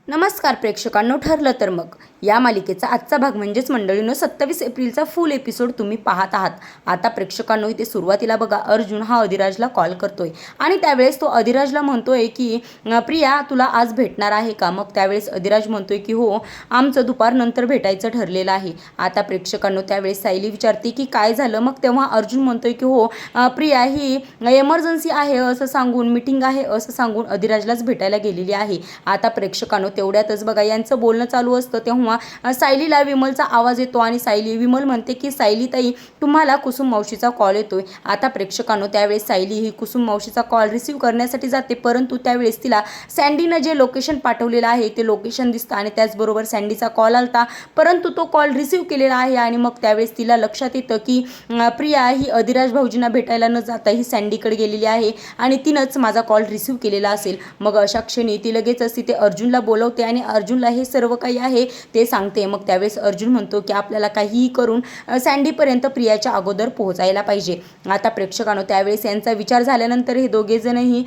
नमस्कार प्रेक्षकांनो, ठरलं तर मग या मालिकेचा आजचा भाग म्हणजेच मंडळींनो 27 एप्रिलचा फुल एपिसोड तुम्ही पाहत आहात. आता प्रेक्षकांनो इथे सुरुवातीला बघा, अर्जुन हा अधिराजला कॉल करतोय आणि त्यावेळेस तो अधिराजला म्हणतोय की प्रिया तुला आज भेटणार आहे का. मग त्यावेळेस अधिराज म्हणतोय की हो, आमचं दुपारनंतर भेटायचं ठरलेलं आहे. आता प्रेक्षकांनो त्यावेळेस सायली विचारते की काय झालं. मग तेव्हा अर्जुन म्हणतोय की हो, प्रिया ही एमर्जन्सी आहे असं सांगून, मीटिंग आहे असं सांगून अधिराजलाच भेटायला गेलेली आहे. आता प्रेक्षकांनो तेवढ्यातच बघा यांचं बोलणं चालू असतं तेव्हा सायलीला विमलचा आवाज येतो आणि विमल म्हणते की सायली ताई, तुम्हाला कुसुम मावशीचा कॉल येतोय. आता प्रेक्षकांनो त्यावेळेस सायली ही कुसुम मावशीचा कॉल रिसीव्ह करण्यासाठी जाते, परंतु त्यावेळेस तिला सँडीनं जे लोकेशन पाठवलेलं आहे ते लोकेशन दिसतं आणि त्याचबरोबर सँडीचा कॉल आलता, परंतु तो कॉल रिसीव्ह केलेला आहे. आणि मग त्यावेळेस तिला लक्षात येतं की प्रिया ही अधिराज भाऊजींना भेटायला न जाता ही सँडीकडे गेलेली आहे आणि तिनंच माझा कॉल रिसीव्ह केलेला असेल. मग अशा क्षणी ती लगेचच तिथे अर्जुनला बोलवते आणि अर्जुनला हे सर्व काही आहे ते सांगते. मग त्यावेळेस अर्जुन म्हणतो की आपल्याला काहीही करून सँडीपर्यंत प्रियाच्या अगोदर पोहोचायला पाहिजे. आता प्रेक्षकांनो त्यावेळेस यांचा विचार झाल्यानंतर हे दोघे जणही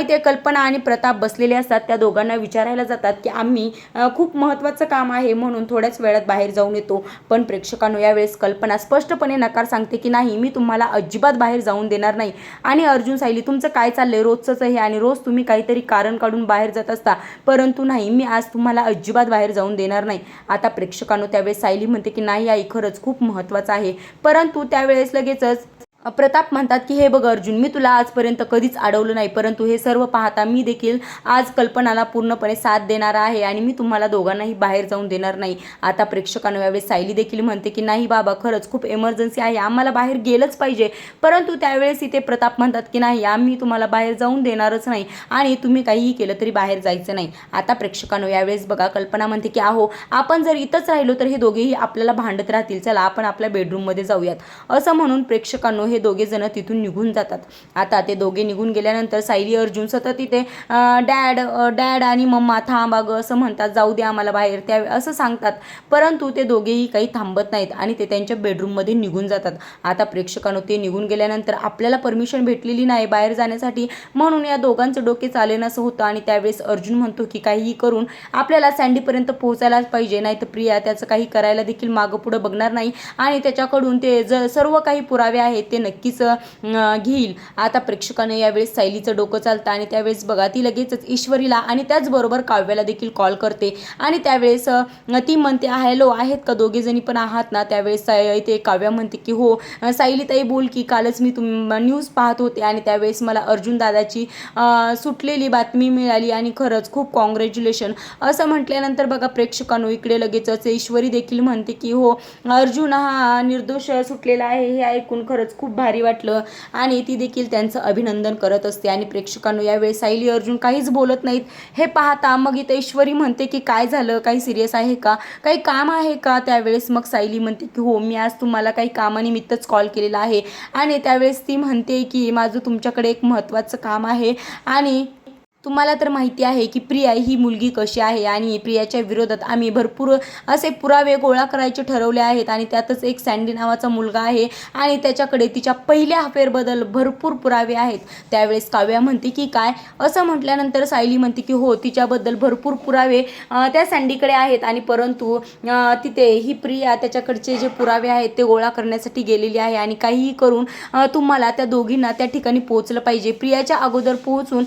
इथे कल्पना आणि प्रताप बसलेले असतात. त्या दोघांना विचारायला जातात की आम्ही खूप महत्त्वाचं काम आहे म्हणून थोड्याच वेळात बाहेर जाऊन येतो. पण प्रेक्षकांनो यावेळेस कल्पना स्पष्टपणे नकार सांगते की नाही, मी तुम्हाला अजिबात बाहेर जाऊन देणार नाही. आणि अर्जुन, सायली तुमचं काय चाललंय, रोजचंच आहे आणि रोज तुम्ही काहीतरी कारण काढून बाहेर जात असता, परंतु नाही, मी आज तुम्हाला अजिबात बाहेर जाऊन देणार नाही. आता प्रेक्षकांनो त्यावेळेस सायली म्हणते की नाही आई, खरंच खूप महत्त्वाचं आहे. परंतु त्यावेळेस लगेचच प्रताप म्हणतात की हे बघ अर्जुन, मी तुला आजपर्यंत कधीच अडवलं नाही, परंतु हे सर्व पाहता मी देखील आज कल्पनाला पूर्णपणे साथ देणार आहे आणि मी तुम्हाला दोघांनाही बाहेर जाऊन देणार नाही. आता प्रेक्षकांना यावेळेस सायली देखील म्हणते की नाही बाबा, खरंच खूप एमर्जन्सी आहे, आम्हाला बाहेर गेलंच पाहिजे. परंतु त्यावेळेस इथे प्रताप म्हणतात की नाही, आम्ही तुम्हाला बाहेर जाऊन देणारच नाही आणि तुम्ही काहीही केलं तरी बाहेर जायचं नाही. आता प्रेक्षकांनो यावेळेस बघा, कल्पना म्हणते की अहो, आपण जर इथंच राहिलो तर हे दोघेही आपल्याला भांडत राहतील, चला आपण आपल्या बेडरूममध्ये जाऊयात. असं म्हणून प्रेक्षकांनो हे दोघे जण तिथून निघून जातात. आता ते दोघे निघून गेल्यानंतर सायली अर्जुन सतत इथे डॅड आणि मम्मा थांबा गं असं म्हणतात, जाऊ दे आम्हाला बाहेर त्या असं सांगतात, परंतु ते दोघेही काही थांबत नाहीत आणि ते त्यांच्या बेडरूममध्ये निघून जातात. आता प्रेक्षकांनो ते निघून गेल्यानंतर आपल्याला परमिशन भेटलेली नाही बाहेर जाण्यासाठी, म्हणून या दोघांचं डोके चालेनासं होतं. आणि त्यावेळेस अर्जुन म्हणतो की काहीही करून आपल्याला सँडीपर्यंत पोहोचायलाच पाहिजे, नाही तर प्रिया त्याचं काही करायला देखील मागं पुढं बघणार नाही आणि त्याच्याकडून ते सर्व काही पुरावे आहेत ते नक्कीच घेईल. आता प्रेक्षकाने यावेळेस सायलीचं डोकं चालतं आणि त्यावेळेस बघा ती लगेचच ईश्वरीला आणि त्याचबरोबर काव्याला देखील कॉल करते आणि त्यावेळेस ती म्हणते हॅलो, आहेत का दोघे जणी पण आहात ना. त्यावेळेस इथे काव्या म्हणते की हो सायलीताई बोल की, कालच मी न्यूज पाहत होते आणि त्यावेळेस मला अर्जुन दादाची सुटलेली बातमी मिळाली आणि खरंच खूप कॉंग्रॅच्युलेशन असं म्हटल्यानंतर बघा प्रेक्षकांनो इकडे लगेचच ईश्वरी देखील म्हणते की हो, अर्जुन हा निर्दोष सुटलेला आहे हे ऐकून खरंच खूप भारी वाटलं आणि ती देखील त्यांचं अभिनंदन करत असते. आणि प्रेक्षकांनो यावेळेस सायली अर्जुन काहीच बोलत नाहीत हे पाहता मग इथे ईश्वरी म्हणते की काय झालं, काही सिरियस आहे का, काही काम आहे का. त्यावेळेस मग सायली म्हणते की हो, मी आज तुम्हाला काही कामानिमित्तच कॉल केलेला आहे. आणि त्यावेळेस ती म्हणते की माझं तुमच्याकडे एक महत्त्वाचं काम आहे आणि तुम्हाला तर माहिती आहे की प्रिया ही मुलगी कशी आहे आणि प्रियाच्या विरोधात आम्ही भरपूर असे पुरावे गोळा करायचे ठरवले आहेत आणि त्यातच एक सँडी नावाचा मुलगा आहे आणि त्याच्याकडे तिच्या पहिल्या अफेअरबद्दल भरपूर पुरावे आहेत. त्यावेळेस काव्या म्हणते की काय असं म्हटल्यानंतर सायली म्हणते की हो, तिच्याबद्दल भरपूर पुरावे त्या सँडीकडे आहेत आणि परंतु तिथे ही प्रिया त्याच्याकडचे जे पुरावे आहेत ते गोळा करण्यासाठी गेलेली आहे आणि काहीही करून तुम्हाला त्या दोघींना त्या ठिकाणी पोहोचलं पाहिजे. प्रियाच्या अगोदर पोहोचून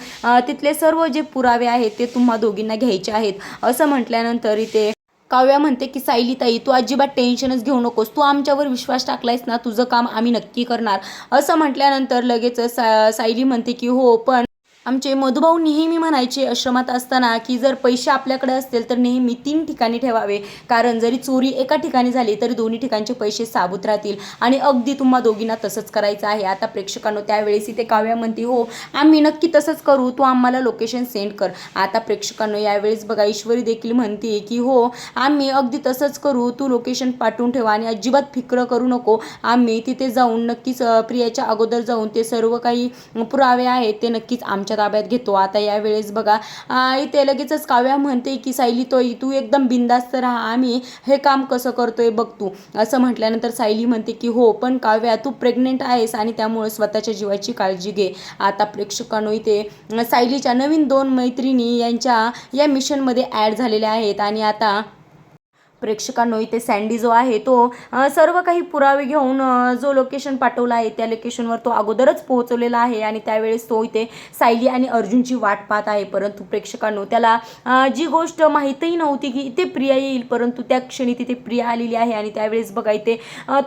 तिथले सर्व जे पुरावे आहेत ते तुम्हा दोघींना घ्यायचे आहेत असं म्हटल्यानंतर इथे काव्या म्हणते की सायलीताई तू अजिबात टेन्शनच घेऊ नकोस, तू आमच्यावर विश्वास टाकलायस ना, तुझं काम आम्ही नक्की करणार. असं म्हटल्यानंतर लगेच सायली म्हणते की हो, पण आमचे मधुभाऊ नेहमी म्हणायचे आश्रमात असताना की जर पैसे आपल्याकडे असतील तर नेहमी 3 ठिकाणी ठेवावे, कारण जरी चोरी एका ठिकाणी झाली तरी दोन्ही ठिकाणचे पैसे साबूत राहतील आणि अगदी तुम्हा दोघींना तसंच करायचं आहे. आता प्रेक्षकांनो त्यावेळेस इथे काव्या म्हणते हो, आम्ही नक्की तसंच करू, तू आम्हाला लोकेशन सेंड कर. आता प्रेक्षकांनो यावेळेस बघा ईश्वरी देखील म्हणते की हो, आम्ही अगदी तसंच करू, तू लोकेशन पाठवून ठेवा आणि अजिबात फिक्र करू नको, आम्ही तिथे जाऊन नक्कीच प्रियाच्या अगोदर जाऊन ते सर्व काही पुरावे आहेत ते नक्कीच आमच्या ताब्यात घेतो. आता यावेळेस बघा इथे लगेचच काव्या म्हणते की सायली तू एकदम बिंदास्त राहा, आम्ही हे काम कसं करतोय बघ तू. असं म्हटल्यानंतर सायली म्हणते की हो पण काव्या तू प्रेग्नेंट आहेस आणि त्यामुळे स्वतःच्या जीवाची काळजी घे. आता प्रेक्षकांनो इथे सायलीच्या नवीन 2 मैत्रिणी यांच्या या मिशनमध्ये ॲड झालेल्या आहेत आणि आता प्रेक्षकांनो इथे सँडी जो आहे तो सर्व काही पुरावे घेऊन जो लोकेशन पाठवला आहे त्या लोकेशनवर तो अगोदरच पोहोचवलेला आहे आणि त्यावेळेस तो इथे सायली आणि अर्जुनची वाट पाहत आहे. परंतु प्रेक्षकांनो त्याला जी गोष्ट माहीतही नव्हती की इथे प्रिया येईल, परंतु त्या क्षणी तिथे प्रिया आलेली आहे आणि त्यावेळेस बघा इथे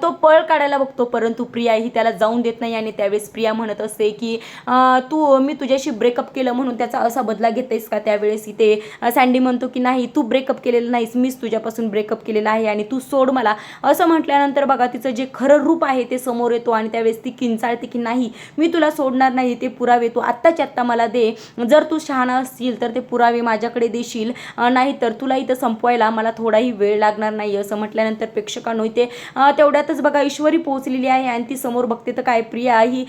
तो पळ काढायला बघतो, परंतु प्रिया ही त्याला जाऊन देत नाही आणि त्यावेळेस प्रिया म्हणत असते की मी तुझ्याशी ब्रेकअप केलं म्हणून त्याचा असा बदला घेतेस का. त्यावेळेस इथे सँडी म्हणतो की नाही तू ब्रेकअप केलेलं नाहीस, मीच तुझ्यापासून ब्रेकअप केलेला आहे आणि तू सोड मला. असं म्हटल्यानंतर बघा तिचं जे खरं रूप आहे ते समोर येतो आणि त्यावेळेस ती किंचाळते की नाही मी तुला सोडणार नाही, ते पुरावे तू आत्ताच्या आत्ता मला दे. जर तू शहाणा असशील तर ते पुरावे माझ्याकडे देशील, नाही तर तुला इथं संपवायला मला थोडाही वेळ लागणार नाही. असं म्हटल्यानंतर प्रेक्षकांनो इथे तेवढ्यातच बघा ईश्वरी पोहोचलेली आहे आणि ती समोर बघते तर काय प्रिया ही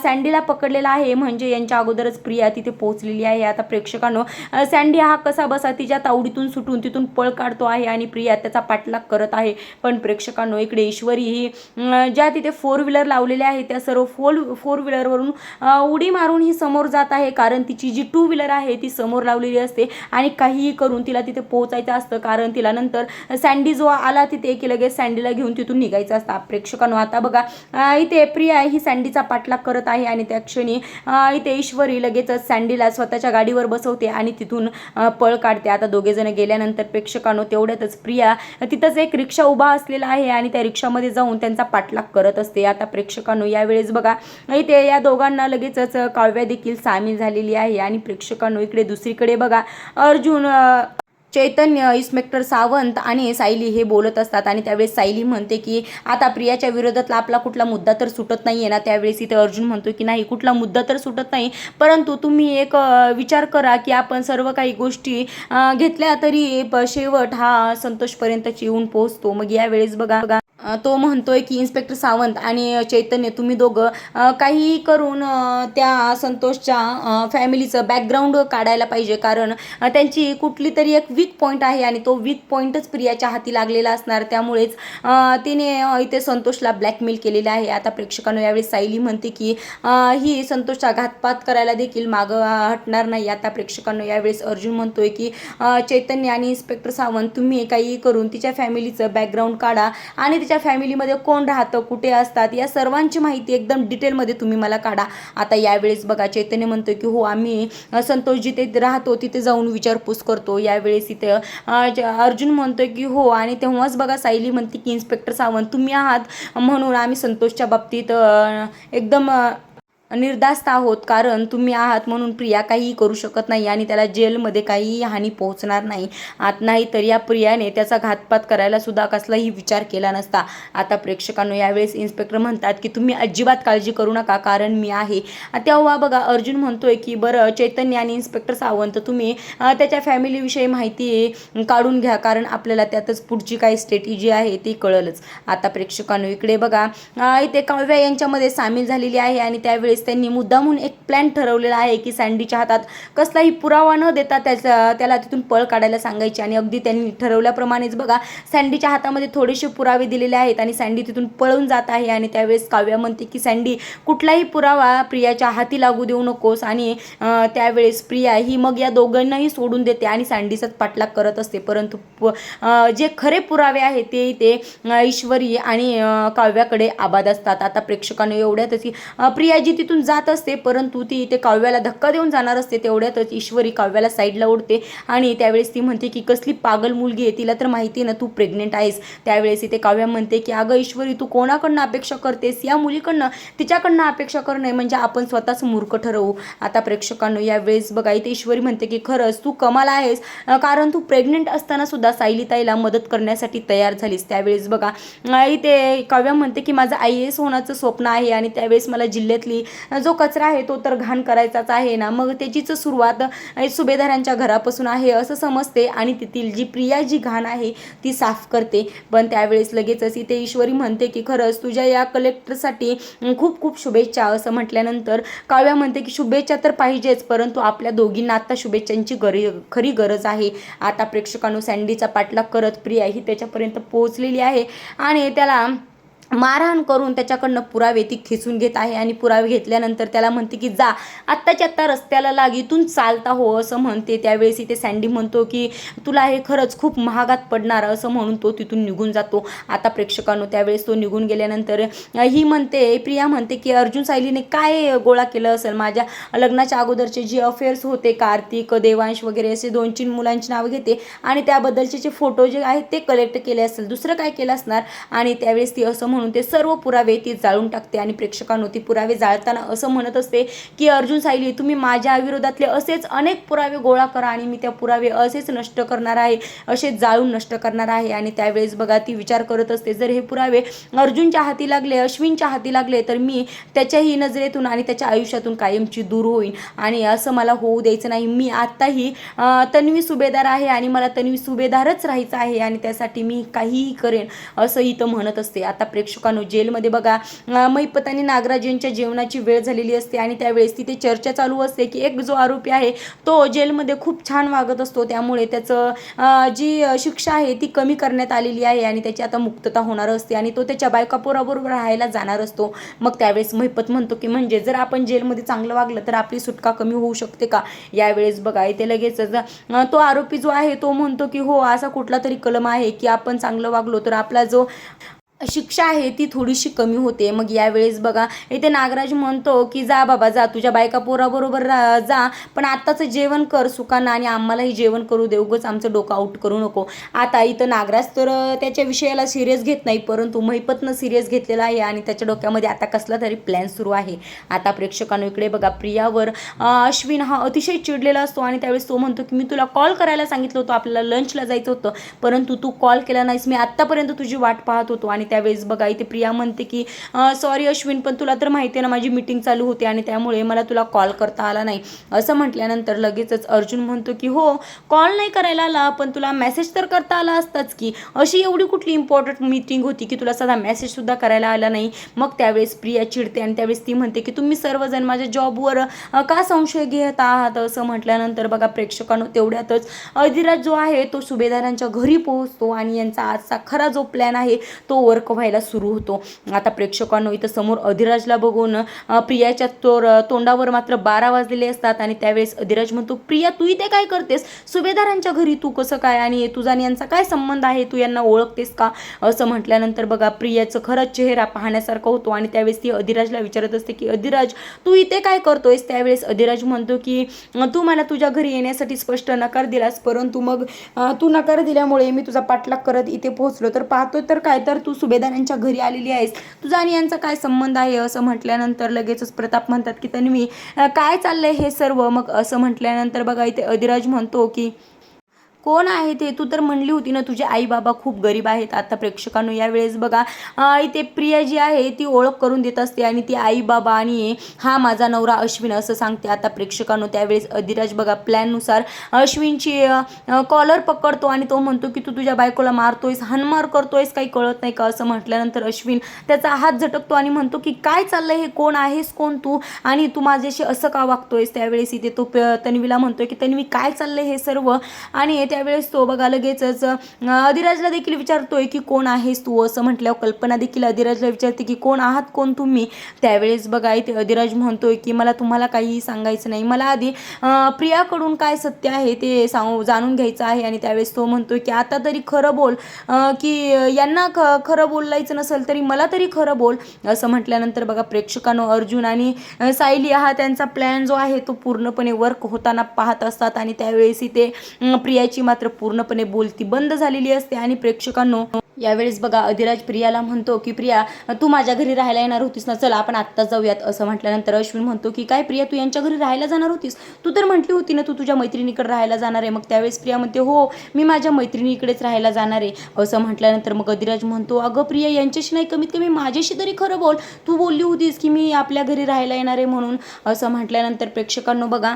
सँडीला पकडलेला आहे, म्हणजे यांच्या अगोदरच प्रिया तिथे पोहोचलेली आहे. आता प्रेक्षकांनो सँडी हा कसा बसा तिच्या तावडीतून सुटून तिथून पळ काढतो आहे आणि प्रिया त्याचा पाठलाग करत आहे. पण प्रेक्षकांनो इकडे ईश्वरी ही ज्या तिथे 4 व्हीलर लावलेल्या आहे त्या सर्व 4 व्हीलरवरून उडी मारून ही समोर जात आहे, कारण तिची जी 2 व्हीलर आहे ती समोर लावलेली असते आणि काहीही करून तिला तिथे पोहोचायचं असतं, कारण तिला नंतर सँडी जो आला तिथे की लगेच सँडीला घेऊन तिथून निघायचं असतं. प्रेक्षकांनो आता बघा इथे प्रिया ही सँडीचा पाठलाग करत आहे आणि त्या क्षणी इथे ईश्वरी लगेचच सँडीला स्वतःच्या गाडीवर बसवते आणि तिथून पळ काढते. आता दोघेजण गेल्यानंतर प्रेक्षकांनो तेवढ्यातच प्रिया तिथंच एक रिक्षा उभा असलेला आहे आणि त्या रिक्षामध्ये जाऊन त्यांचा पाठलाग करत असते. आता प्रेक्षकांनो यावेळेस बघा इथे या दोघांना लगेचच काव्या देखील सामील झालेली आहे आणि प्रेक्षकांनो इकडे दुसरीकडे बघा अर्जुन, चैतन्य, इन्स्पेक्टर सावंत आणि सायली हे बोलत असतात आणि त्यावेळेस सायली म्हणते की आता प्रियाच्या विरोधातला आपला कुठला मुद्दा तर सुटत नाही आहे ना. त्यावेळेस इथे अर्जुन म्हणतो की नाही कुठला मुद्दा तर सुटत नाही, परंतु तुम्ही एक विचार करा की आपण सर्व काही गोष्टी घेतल्या तरी शेवट हा संतोषपर्यंत येऊन पोहोचतो. मग यावेळेस बघा तो म्हणतोय की इन्स्पेक्टर सावंत आणि चैतन्य तुम्ही दोघं काहीही करून त्या संतोषच्या फॅमिलीचं बॅकग्राऊंड काढायला पाहिजे, कारण त्यांची कुठली तरी एक वीक पॉईंट आहे आणि तो वीक पॉईंटच प्रियाच्या हाती लागलेला असणार, त्यामुळेच तिने इथे संतोषला ब्लॅकमेल केलेलं आहे. आता प्रेक्षकांनो यावेळी सायली म्हणते की ही संतोषचा घातपात करायला देखील मागं हटणार नाही. आता प्रेक्षकांनो यावेळेस अर्जुन म्हणतोय की चैतन्य आणि इन्स्पेक्टर सावंत तुम्ही काहीही करून तिच्या फॅमिलीचं बॅकग्राऊंड काढा आणि तिच्या फॅमिलीमध्ये कोण राहतं, कुठे असतात, या सर्वांची माहिती एकदम डिटेलमध्ये तुम्ही मला काढा. आता यावेळेस बघा चैतन्य म्हणतो की हो आम्ही संतोष जिथे राहतो तिथे जाऊन विचारपूस करतो. यावेळेस इथे अर्जुन म्हणतोय की हो, आणि तेव्हाच बघा सायली म्हणते की इन्स्पेक्टर सावंत तुम्ही आहात म्हणून आम्ही संतोषच्या बाबतीत एकदम निर्धास्त आहोत, कारण तुम्ही आहात म्हणून प्रिया काहीही करू शकत नाही आणि त्याला जेलमध्ये काहीही हानी पोहोचणार नाही. नाही तर या प्रियाने त्याचा घातपात करायला सुद्धा कसलाही विचार केला नसता. आता प्रेक्षकांनो यावेळेस इन्स्पेक्टर म्हणतात की तुम्ही अजिबात काळजी करू नका कारण मी आहे. तेव्हा बघा अर्जुन म्हणतोय की बरं चैतन्य आणि इन्स्पेक्टर सावंत तुम्ही त्याच्या फॅमिलीविषयी माहिती काढून घ्या, कारण आपल्याला त्यातच पुढची काही स्ट्रॅटेजी आहे ती कळलंच. आता प्रेक्षकांनो इकडे बघा इथे काव्या यांच्यामध्ये सामील झालेली आहे आणि त्यावेळेस त्यांनी मुद्दामून एक प्लॅन ठरवलेला आहे की सँडीच्या हातात कसलाही पुरावा न देता त्याला तिथून पळ काढायला सांगायचे आणि अगदी त्यांनी ठरवल्याप्रमाणेच बघा सँडीच्या हातामध्ये थोडेसे पुरावे दिलेले आहेत आणि सँडी तिथून पळून जात आहे. आणि त्यावेळेस काव्या म्हणते की सँडी कुठलाही पुरावा प्रियाच्या हाती लागू देऊ नकोस आणि त्यावेळेस प्रिया ही मग या दोघांनाही सोडून देते आणि सँडीचाच पाठलाग करत असते. परंतु जे खरे पुरावे आहेत ते ईश्वरी आणि काव्याकडे आबाद असतात. आता प्रेक्षकांना एवढ्यातच प्रिया जी तिथून जात असते परंतु ती इथे काव्याला धक्का देऊन जाणार असते, तेवढ्यातच ईश्वरी काव्याला साईडला ओढते आणि त्यावेळेस ती म्हणते की कसली पागल मुलगी आहे, तिला तर माहिती आहे ना तू प्रेग्नेंट आहेस. त्यावेळेस इथे काव्या म्हणते की अगं ईश्वरी तू कोणाकडनं अपेक्षा करतेस, या मुलीकडनं, तिच्याकडनं अपेक्षा करणे म्हणजे आपण स्वतःच मूर्ख ठरवू. आता प्रेक्षकांनो यावेळेस बघा इथे ईश्वरी म्हणते की खरंच तू कमाल आहेस, कारण तू प्रेग्नेंट असताना सुद्धा सायलीताईला मदत करण्यासाठी तयार झालीस. त्यावेळेस बघा इथे काव्या म्हणते की माझं IAS होण्याचं स्वप्न आहे आणि त्यावेळेस मला जिल्ह्यातली जो कचरा आहे तो तर घाण करायचाच आहे ना, मग त्याचीच सुरुवात सुभेदारांच्या घरापासून आहे असं समजते आणि तेथील जी प्रिया जी घाण आहे ती साफ करते. पण त्यावेळेस लगेचच इथे ईश्वरी म्हणते की खरंच तुझ्या या कलेक्टरसाठी खूप खूप शुभेच्छा असं म्हटल्यानंतर काव्या म्हणते की शुभेच्छा तर पाहिजेच, परंतु आपल्या दोघींना आता शुभेच्छांची खरी गरज आहे. आता प्रेक्षकांनो सँडीचा पाठलाग करत प्रिया ही त्याच्यापर्यंत पोहोचलेली आहे आणि त्याला मारहाण करून त्याच्याकडनं पुरावे ती खेचून घेत आहे आणि पुरावे घेतल्यानंतर त्याला म्हणते की जा आत्ताच्या आत्ता रस्त्याला लाग, इथून चालता हो असं म्हणते. त्यावेळेस इथे सँडी म्हणतो की तुला हे खरंच खूप महागात पडणार असं म्हणून तो तिथून निघून जातो. आता प्रेक्षकांनो त्यावेळेस तो निघून गेल्यानंतर ही म्हणते, प्रिया म्हणते की अर्जुन सायलीने काय गोळा केलं असेल, माझ्या लग्नाच्या अगोदरचे जे अफेअर्स होते कार्तिक देवांश वगैरे असे 2-3 मुलांची नावं घेते आणि त्याबद्दलचे जे फोटो जे आहेत ते कलेक्ट केले असेल, दुसरं काय केलं असणार. आणि त्यावेळेस ती असं म्हणून ते सर्व पुरावे ती जाळून टाकते आणि प्रेक्षकांनो ती पुरावे जाळताना असं म्हणत असते की अर्जुन सायली तुम्ही माझ्या विरोधातले असेच अनेक पुरावे गोळा करा आणि मी त्या पुरावे असेच नष्ट करणार आहे, असे जाळून नष्ट करणार आहे. आणि त्यावेळेस बघा ती विचार करत असते जर हे पुरावे अर्जुनच्या हाती लागले, अश्विनच्या हाती लागले तर मी त्याच्याही नजरेतून आणि त्याच्या आयुष्यातून कायमची दूर होईन आणि असं मला होऊ द्यायचं नाही. मी आत्ताही तन्वी सुभेदार आहे आणि मला तन्वी सुभेदारच राहायचं आहे आणि त्यासाठी मी काहीही करेन असं इथं म्हणत असते. आता प्रेक्षकांनो जेलमध्ये बघा महिपत आणि नागराज यांच्या जेवणाची वेळ झालेली असते आणि त्यावेळेस तिथे चर्चा चालू असते की एक जो आरोपी आहे तो जेलमध्ये खूप छान वागत असतो, त्यामुळे त्याचं जी शिक्षा आहे ती कमी करण्यात आलेली आहे आणि त्याची आता मुक्तता होणार असते आणि तो त्याच्या बायका पोराबरोबर राहायला जाणार असतो. मग त्यावेळेस महिपत म्हणतो की म्हणजे जर आपण जेलमध्ये चांगलं वागलं तर आपली सुटका कमी होऊ शकते का. यावेळेस बघा इथे लगेचच तो आरोपी जो आहे तो म्हणतो की हो असा कुठला तरी कलम आहे की आपण चांगलं वागलो तर आपला जो शिक्षा आहे ती थोडीशी कमी होते. मग यावेळेस बघा इथे नागराज म्हणतो की जा बाबा जा, तुझ्या बायका पोराबरोबर जा, पण आत्ताचं जेवण कर सुखानं आणि आम्हालाही जेवण करू दे, उगाच आमचं डोकं आउट करू नको. आता इथं नागराज तर त्याच्या विषयाला सिरियस घेत नाही, परंतु महिपतनं सिरियस घेतलेला आहे आणि त्याच्या डोक्यामध्ये आता कसला तरी प्लॅन सुरू आहे. आता प्रेक्षकांनो इकडे बघा प्रियावर अश्विन हा अतिशय चिडलेला असतो आणि त्यावेळेस तो म्हणतो की मी तुला कॉल करायला सांगितलं होतं, आपल्याला लंचला जायचं होतं, परंतु तू कॉल केला नाहीस, मी आत्तापर्यंत तुझी वाट पाहत होतो. आणि त्यावेळेस बघा इथे प्रिया म्हणते की सॉरी अश्विन, पण तुला तर माहिती आहे ना माझी मीटिंग चालू होती आणि त्यामुळे मला तुला कॉल करता आला नाही. असं म्हटल्यानंतर लगेचच अर्जुन म्हणतो की हो कॉल नाही करायला आला पण तुला मेसेज तर करता आला असताच की, अशी एवढी कुठली इम्पॉर्टंट मीटिंग होती की तुला साधा मेसेज सुद्धा करायला आला नाही. मग त्यावेळेस प्रिया चिडते आणि त्यावेळेस ती म्हणते की तुम्ही सर्वजण माझ्या जॉबवर का संशय घेत आहात. असं म्हटल्यानंतर बघा प्रेक्षकांनो तेवढ्यातच अधिराज जो आहे तो सुभेदारांच्या घरी पोहोचतो आणि यांचा आजचा खरा जो प्लॅन आहे तो वर्क व्हायला सुरू होतो. आता प्रेक्षकांनो इथं समोर अधिराजला बघून प्रियाच्या तोंडावर मात्र 12 वाजलेले असतात आणि त्यावेळेस अधिराज म्हणतो प्रिया तू इथे काय करतेस, सुभेदारांच्या घरी तू कसं काय आणि तुझा आणि यांचा काय संबंध आहे, तू यांना ओळखतेस का. असं म्हटल्यानंतर बघा प्रियाचं खरंच चेहरा पाहण्यासारखा होतो आणि त्यावेळेस ती अधिराजला विचारत असते की अधिराज तू इथे काय करतोयस. त्यावेळेस अधिराज म्हणतो की तू मला तुझ्या घरी येण्यासाठी स्पष्ट नकार दिलास, परंतु मग तू नकार दिल्यामुळे मी तुझा पाठलाग करत इथे पोहोचलो, तर पाहतोय तर काय तर तू सुभेदारांच्या घरी आलेली आहेस, तुझा आणि यांचा काय संबंध आहे. असं म्हटल्यानंतर लगेचच प्रताप म्हणतात की तन्वी काय चाललंय हे सर्व. मग असं म्हटल्यानंतर बघा इथे अधिराज म्हणतो की कोण आहे ते, तू तर म्हणली होती ना तुझे आई बाबा खूप गरीब आहेत. आता प्रेक्षकांनो यावेळेस बघा इथे प्रिया जी आहे ती ओळख करून देत असते आणि ती आई बाबा आणि हा माझा नवरा अश्विन असं सांगते. आता प्रेक्षकांनो त्यावेळेस अधिराज बघा प्लॅननुसार अश्विनची कॉलर पकडतो आणि तो म्हणतो की तू तुझ्या बायकोला मारतोयस, हाणमार करतोयस, काही कळत नाही का. असं म्हटल्यानंतर अश्विन त्याचा हात झटकतो आणि म्हणतो की काय चाललंय हे, कोण आहेस कोण तू आणि तू माझ्याशी असं का वागतोयस. त्यावेळेस इथे तो तन्वीला म्हणतोय की तन्वी काय चाललंय हे सर्व. आणि त्यावेळेस तो बघा लगेचच अधिराजला देखील विचारतोय की कोण आहेस तू. असं म्हटल्यावर कल्पना देखील अधिराजला विचारते की कोण आहात कोण तुम्ही. त्यावेळेस बघा इथे अधिराज म्हणतोय की मला तुम्हाला काहीही सांगायचं नाही, मला आधी प्रियाकडून काय सत्य आहे ते जाणून घ्यायचं आहे. आणि त्यावेळेस तो म्हणतोय की आता तरी खरं बोल, की यांना खरं बोलायचं नसेल तरी मला तरी खरं बोल. असं म्हटल्यानंतर बघा प्रेक्षकांनो अर्जुन आणि सायली हा त्यांचा प्लॅन जो आहे तो पूर्णपणे वर्क होताना पाहत असतात आणि त्यावेळेस इथे प्रियाची मात्र पूर्णपणे बोलती बंद झालेली असते. आणि प्रेक्षकांनो यावेळेस बघा अधिराज प्रियाला म्हणतो की प्रिया, तू माझ्या घरी राहायला येणार होतीस ना, चला आपण आत्ताच जाऊयात. असं म्हटल्यानंतर अश्विन म्हणतो की काय प्रिया, तू यांच्या घरी राहायला जाणार होतीस? तू तर म्हटली होती ना तू तुझ्या मैत्रिणीकडे राहायला जाणार आहे. मग त्यावेळेस प्रिया म्हणते हो, मी माझ्या मैत्रिणीकडेच राहायला जाणार आहे. असं म्हटल्यानंतर मग अधिराज म्हणतो अगं प्रिया, यांच्याशी नाही कमीत कमी माझ्याशी तरी खरं बोल. तू बोलली होतीस की मी आपल्या घरी राहायला येणार आहे म्हणून. असं म्हटल्यानंतर प्रेक्षकांनो बघा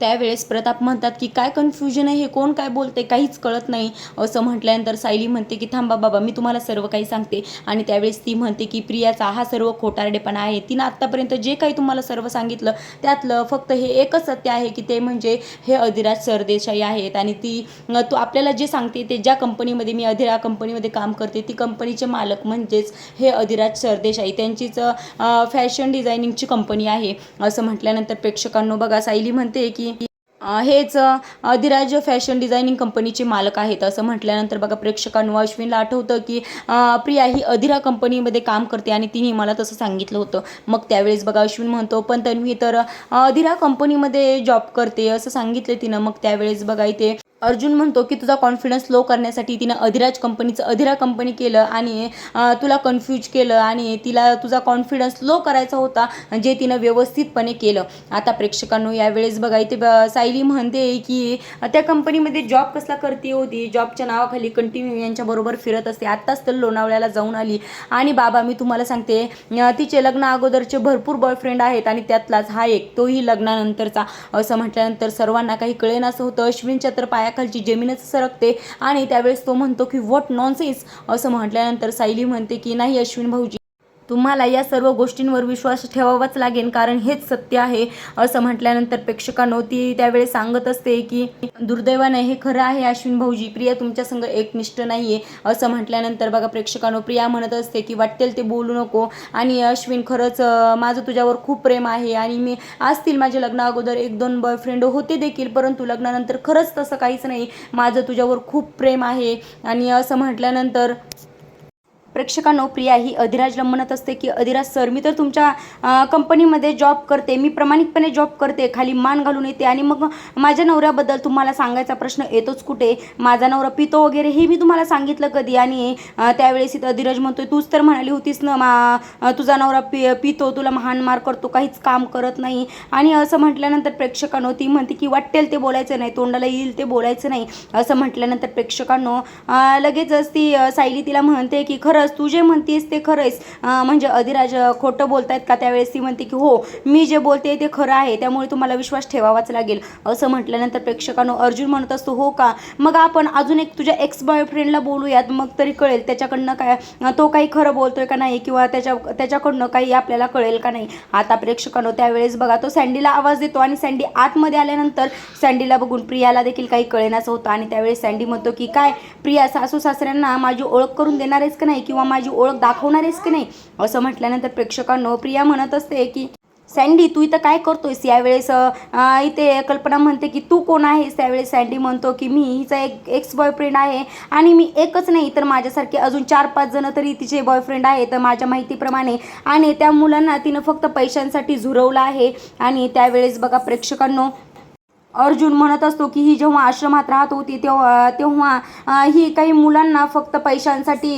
त्यावेळेस प्रताप म्हणतात की काय कन्फ्युजन आहे, हे कोण काय बोलते, काहीच कळत नाही. असं म्हटल्यानंतर सायली म्हणते की थांबा बाबा, मी तुम्हाला सर्व काही सांगते. आणि त्यावेळेस ती म्हणते की प्रियाचा हा सर्व खोटारडेपणा आहे. तिनं आत्तापर्यंत जे काही तुम्हाला सर्व सांगितलं त्यातलं फक्त हे एकच सत्य आहे की ते म्हणजे हे अधिराज सरदेसाई आहेत. आणि ती तो आपल्याला जे सांगते ते ज्या कंपनीमध्ये मी अधिरा कंपनीमध्ये काम करते ती कंपनीचे मालक म्हणजेच हे अधिराज सरदेसाई, त्यांचीच फॅशन डिझायनिंगची कंपनी आहे. असं म्हटल्यानंतर प्रेक्षकांनो बघा सायली म्हणते की हेच अधिराज फॅशन डिझायनिंग कंपनीचे मालक आहेत. असं म्हटल्यानंतर बघा प्रेक्षकांनो अश्विनला आठवतं की प्रिया ही अधिरा कंपनीमध्ये काम करते आणि तिने मला तसं सांगितलं होतं. मग त्यावेळेस बघा अश्विन म्हणतो पण तन्वी तर अधिरा कंपनीमध्ये जॉब करते असं सांगितलं तिनं. मग त्यावेळेस बघा इथे अर्जुन म्हणतो की तुझा कॉन्फिडन्स लो करण्यासाठी तिनं अधिराज कंपनीचं अधिरा कंपनी केलं आणि तुला कन्फ्यूज केलं आणि तिला तुझा कॉन्फिडन्स लो करायचा होता, जे तिनं व्यवस्थितपणे केलं. आता प्रेक्षकांनो यावेळेस बघा इथे सायली म्हणते की त्या कंपनीमध्ये जॉब कसला करते होती, जॉबच्या नावाखाली कंटिन्यू यांच्याबरोबर फिरत असते. आत्ताच तर लोणावळ्याला जाऊन आली. आणि बाबा मी तुम्हाला सांगते तिचे लग्ना अगोदरचे भरपूर बॉयफ्रेंड आहेत आणि त्यातलाच हा एक, तोही लग्नानंतरचा. असं म्हटल्यानंतर सर्वांना काही कळेनासं होतं. अश्विनच्या तर पायाखालची जमीनच सरकते आणि त्यावेळेस तो म्हणतो की व्हॉट नॉनसेन्स. असं म्हटल्यानंतर सायली म्हणते की नाही अश्विन भाऊजी, तुम्हाला या सर्व गोष्टींवर विश्वास ठेवावाच लागेल कारण हेच सत्य आहे. असं म्हटल्यानंतर प्रेक्षकांनो ती त्यावेळेस सांगत असते की दुर्दैवाने हे खरं आहे अश्विन भाऊजी, प्रिया तुमच्या संग एकनिष्ठ नाहीये. असं म्हटल्यानंतर बघा प्रेक्षकांनो प्रिया म्हणत असते की वाटेल ते बोलू नको आणि अश्विन खरंच माझं तुझ्यावर खूप प्रेम आहे आणि मी असतील माझ्या लग्ना अगोदर 1-2 बॉयफ्रेंड होते देखील, परंतु लग्नानंतर खरंच तसं काहीच नाही, माझं तुझ्यावर खूप प्रेम आहे. आणि असं म्हटल्यानंतर प्रेक्षकांनो प्रिया ही अधिराजला म्हणत असते की अधिराज सर, मी तर तुमच्या कंपनीमध्ये जॉब करते, मी प्रामाणिकपणे जॉब करते, खाली मान घालून येते आणि मग माझ्या नवऱ्याबद्दल तुम्हाला सांगायचा प्रश्न येतोच कुठे? माझा नवरा पितो वगैरे हे मी तुम्हाला सांगितलं कधी? आणि त्यावेळेस इथं अधिराज म्हणतोय तूच तर म्हणाली होतीस ना तुझा नवरा पितो, तुला हाणमार करतो, काहीच काम करत नाही. आणि असं म्हटल्यानंतर प्रेक्षकांनो ती म्हणते की वाटेल ते बोलायचं नाही, तोंडाला येईल ते बोलायचं नाही. असं म्हटल्यानंतर प्रेक्षकांनो लगेचच ती सायली तिला म्हणते की खरंच तू जे म्हणतेस ते खरंच म्हणजे अधिराज खोटं बोलतायत का? त्यावेळेस ती म्हणते की हो, मी जे बोलते ते खरं आहे, त्यामुळे तुम्हाला विश्वास ठेवावाच लागेल. असं म्हटल्यानंतर प्रेक्षकांनो अर्जुन म्हणत असतो हो का, मग आपण अजून एक तुझ्या एक्स बॉयफ्रेंडला बोलूयात, मग तरी कळेल त्याच्याकडनं काय तो काही खरं बोलतोय का नाही किंवा त्याच्याकडनं काही आपल्याला कळेल का नाही. आता प्रेक्षकांनो त्यावेळेस बघा तो सँडीला आवाज देतो आणि सँडी आतमध्ये आल्यानंतर सँडीला बघून प्रियाला देखील काही कळेनासं होतं. आणि त्यावेळेस सँडी म्हणतो की काय प्रिया, सासू सासऱ्यांना माझी ओळख करून देणार आहेस का नाही किंवा माझी ओळख दाखवणार आहेस की नाही? असं म्हटल्यानंतर प्रेक्षकांनो प्रिया म्हणत असते की सँडी तू इथं काय करतोयस? यावेळेस इथे कल्पना म्हणते की तू कोण आहेस? त्यावेळेस सँडी म्हणतो की मी हिचा एक एक्स बॉयफ्रेंड आहे आणि मी एकच नाही तर माझ्यासारखे अजून 4-5 जण तरी तिचे बॉयफ्रेंड आहेत माझ्या माहितीप्रमाणे, आणि त्या मुलांना तिनं फक्त पैशांसाठी झुरवलं आहे. आणि त्यावेळेस बघा प्रेक्षकांनो अर्जुन म्हणत असतो की ही जेव्हा आश्रमात राहत होती तेव्हा ही काही मुलांना फक्त पैशांसाठी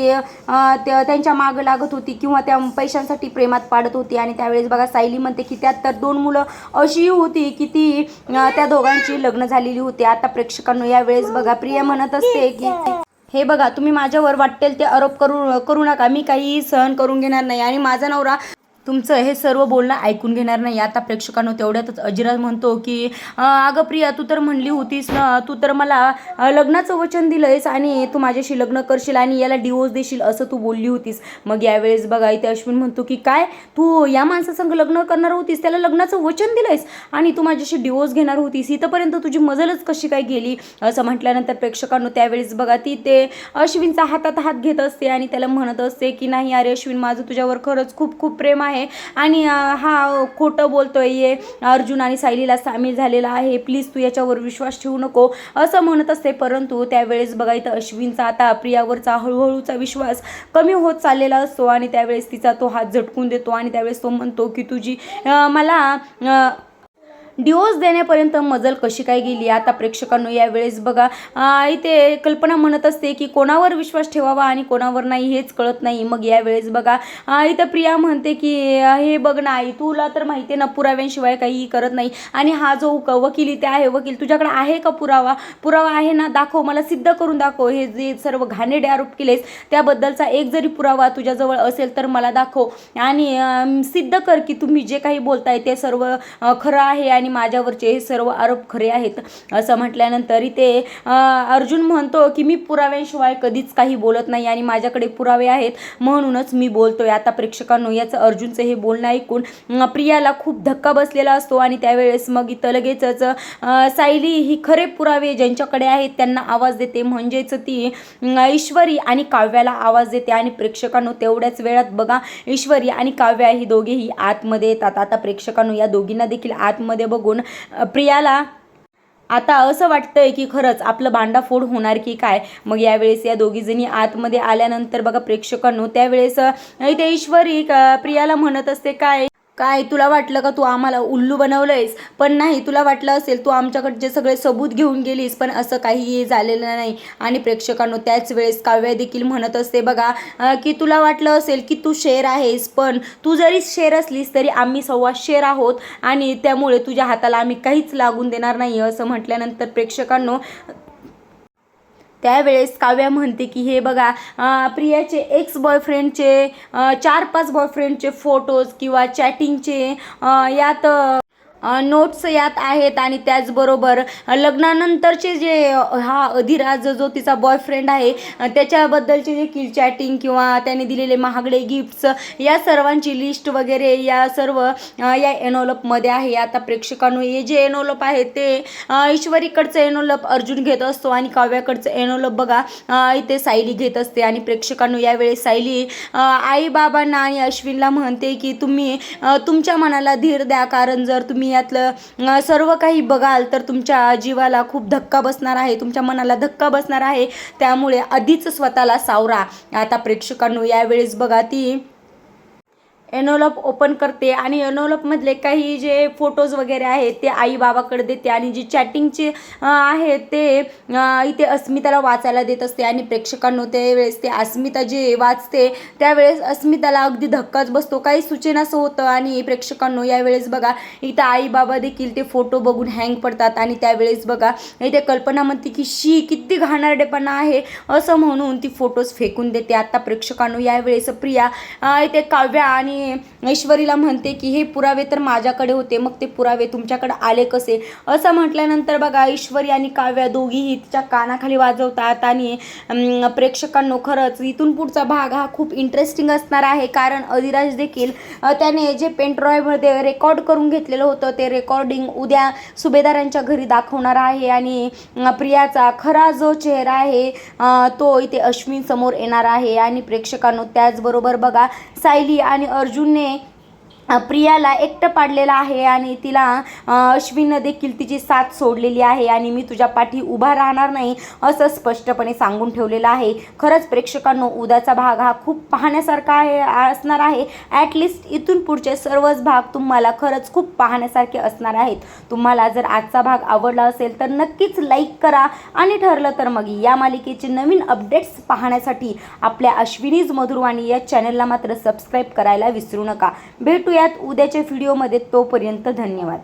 त्यांच्या मागं लागत होती किंवा त्या पैशांसाठी प्रेमात पाडत होती. आणि त्यावेळेस बघा सायली म्हणते की त्यात तर 2 मुलं अशी होती की ती त्या दोघांची लग्न झालेली होती. आता प्रेक्षकांनो यावेळेस बघा प्रिया म्हणत असते की हे बघा तुम्ही माझ्यावर वाटेल ते आरोप करू नका, मी काही सहन करून घेणार नाही आणि माझा नवरा तुमचं हे सर्व बोलणं ऐकून घेणार नाही. आता प्रेक्षकांनो तेवढ्यातच अजिराज म्हणतो की अगं प्रिया, तू तर म्हणली होतीस ना, तू तर मला लग्नाचं वचन दिलंयस आणि तू माझ्याशी लग्न करशील आणि याला डिवोर्स देशील असं तू बोलली होतीस. मग यावेळेस बघा इथे अश्विन म्हणतो की काय, तू या माणसासंग लग्न करणार होतीस, त्याला लग्नाचं वचन दिलंयस आणि तू माझ्याशी डिवोर्स घेणार होतीस, इथंपर्यंत तुझी मजलच कशी काय गेली? असं म्हटल्यानंतर प्रेक्षकांनो त्यावेळेस बघा ती ते अश्विनचा हातात हात घेत असते आणि त्याला म्हणत असते की नाही अरे अश्विन, माझं तुझ्यावर खरंच खूप खूप प्रेम आहे आणि हा खोटं बोलतोय, ये अर्जुन आणि सायलीला सामील झालेला आहे, प्लीज तू याच्यावर विश्वास ठेवू नको असं म्हणत असते. परंतु त्यावेळेस बघा इथं अश्विनचा आता प्रियावरचा हळूहळूचा विश्वास कमी होत चाललेला असतो आणि त्यावेळेस तिचा तो हात झटकून देतो आणि त्यावेळेस तो म्हणतो की तुझी मला डिवोर्स देण्यापर्यंत मजल कशी काय गेली. आता प्रेक्षकांनो यावेळेस बघा इथे कल्पना म्हणत असते की कोणावर विश्वास ठेवावा आणि कोणावर नाही हेच कळत नाही. मग यावेळेस बघा इथं प्रिया म्हणते की हे बघ ना आई, तुला तर माहिती आहे ना पुराव्यांशिवाय काही करत नाही. आणि हा जो वकील इथे आहे, वकील तुझ्याकडे आहे का पुरावा आहे ना, दाखव, मला सिद्ध करून दाखव. हे जे सर्व घाणेरडे आरोप केलेस त्याबद्दलचा एक जरी पुरावा तुझ्याजवळ असेल तर मला दाखव आणि सिद्ध कर की तुम्ही जे काही बोलताय ते सर्व खरं आहे आणि माझ्यावरचे हे सर्व आरोप खरे आहेत. असं म्हटल्यानंतर इथे अर्जुन म्हणतो की मी पुराव्यांशिवाय कधीच काही बोलत नाही आणि माझ्याकडे पुरावे आहेत म्हणूनच मी बोलतोय. आता प्रेक्षकांनो याचं अर्जुनचं हे बोलणं ऐकून प्रियाला खूप धक्का बसलेला असतो आणि त्यावेळेस मग इथं लगेचच सायली ही खरे पुरावे ज्यांच्याकडे आहेत त्यांना आवाज देते, म्हणजेच ती ईश्वरी आणि काव्याला आवाज देते. आणि प्रेक्षकांनो तेवढ्याच वेळात बघा ईश्वरी आणि काव्या ही दोघेही आतमध्ये येतात. आता प्रेक्षकांनो या दोघींना देखील आतमध्ये बघून प्रियाला आता असं वाटतंय की खरंच आपलं भांडाफोड होणार की काय. मग यावेळेस या दोघी जणी आतमध्ये आल्यानंतर बघा प्रेक्षकांनो त्यावेळेस इथे ईश्वरी प्रियाला म्हणत असते काय तुला वाटलं का तू आम्हाला उल्लू बनवलंयस, पण नाही, तुला वाटलं असेल तू आमच्याकडचे सगळे सबूत घेऊन गेलीस, पण असं काही झालेलं नाही. आणि प्रेक्षकांनो त्याच वेळेस काव्या देखील म्हणत असते बघा की तुला वाटलं असेल की तू शेर आहेस, पण तू जरी शेर असलीस तरी आम्ही सव्वा शेर आहोत आणि त्यामुळे तुझ्या हाताला आम्ही काहीच लागून देणार नाही. असं म्हटल्यानंतर प्रेक्षकांनो त्यावेळेस काव्या म्हणते की हे बघा प्रियाचे एक्स बॉयफ्रेंडचे 4-5 बॉयफ्रेंडचे फोटोज किंवा चॅटिंगचे यात नोट्स यात आहेत आणि त्याचबरोबर लग्नानंतरचे जे हा अधिराज जो तिचा बॉयफ्रेंड आहे त्याच्याबद्दलचे जे चॅटिंग किंवा त्याने दिलेले महागडे गिफ्ट्स या सर्वांची लिस्ट वगैरे या सर्व या एनोलपमध्ये आहे. आता प्रेक्षकांनो हे जे एनोलप आहे ते ईश्वरीकडचं एनोलप अर्जुन घेत असतो आणि काव्याकडचं एनोलप बघा इथे सायली घेत असते. आणि प्रेक्षकांनो यावेळेस सायली आई बाबांना आणि अश्विनला म्हणते की तुम्ही तुमच्या मनाला धीर द्या, कारण जर तुम्ही यातलं सर्व काही बघाल तर तुमच्या जीवाला खूप धक्का बसणार आहे, तुमच्या मनाला धक्का बसणार आहे, त्यामुळे आधीच स्वतःला सावरा. आता प्रेक्षकांनो यावेळेस बघा ती एनोलप ओपन करते आणि एनोलपमधले काही जे फोटोज वगैरे आहेत ते आई बाबाकडे देते आणि जी चॅटिंगचे आहेत ते इथे अस्मिताला वाचायला देत असते. आणि प्रेक्षकांनो त्यावेळेस ते अस्मिता जे वाचते त्यावेळेस अस्मिताला अगदी धक्काच बसतो, काही सुचेनासं होतं. आणि प्रेक्षकांनो यावेळेस बघा इथं आई बाबा देखील ते फोटो बघून हँग पडतात आणि त्यावेळेस बघा इथे कल्पना म्हणते की शी किती घाणेरडेपणा आहे असं म्हणून ती फोटोज फेकून देते. आता प्रेक्षकांनो यावेळेस प्रिया इथे काव्या आणि ईश्वरीला म्हणते की हे पुरावे तर माझ्याकडे होते, मग ते पुरावे तुमच्याकडे आले कसे. असं म्हटल्यानंतर बघा ईश्वरी आणि काव्या दोघीही तिच्या कानाखाली वाजवतात. आणि प्रेक्षकांनो खरंच इथून पुढचा भाग हा खूप इंटरेस्टिंग असणार आहे, कारण अधिराज देखील त्याने जे पेनड्राईव्हमध्ये रेकॉर्ड करून घेतलेलं होतं ते रेकॉर्डिंग उद्या सुभेदारांच्या घरी दाखवणार आहे आणि प्रियाचा खरा जो चेहरा आहे तो इथे अश्विन समोर येणार आहे. आणि प्रेक्षकांनो त्याचबरोबर बघा सायली आणि अर्जुनने प्रियाला एकटं पाडलेलं आहे आणि तिला अश्विननं देखील तिची साथ सोडलेली आहे आणि मी तुझ्या पाठी उभा राहणार नाही असं स्पष्टपणे सांगून ठेवलेलं आहे. खरंच प्रेक्षकांनो उद्याचा भाग हा खूप पाहण्यासारखा असणार आहे. ॲटलिस्ट इथून पुढचे सर्वच भाग तुम्हाला खरंच खूप पाहण्यासारखे असणार आहेत. तुम्हाला जर आजचा भाग आवडला असेल तर नक्कीच लाईक करा आणि ठरलं तर मग या मालिकेचे नवीन अपडेट्स पाहण्यासाठी आपल्या अश्विनीज मधुरवाणी या चॅनलला मात्र सबस्क्राईब करायला विसरू नका. भेटूयात उद्याच्या व्हिडिओमध्ये, तोपर्यंत धन्यवाद.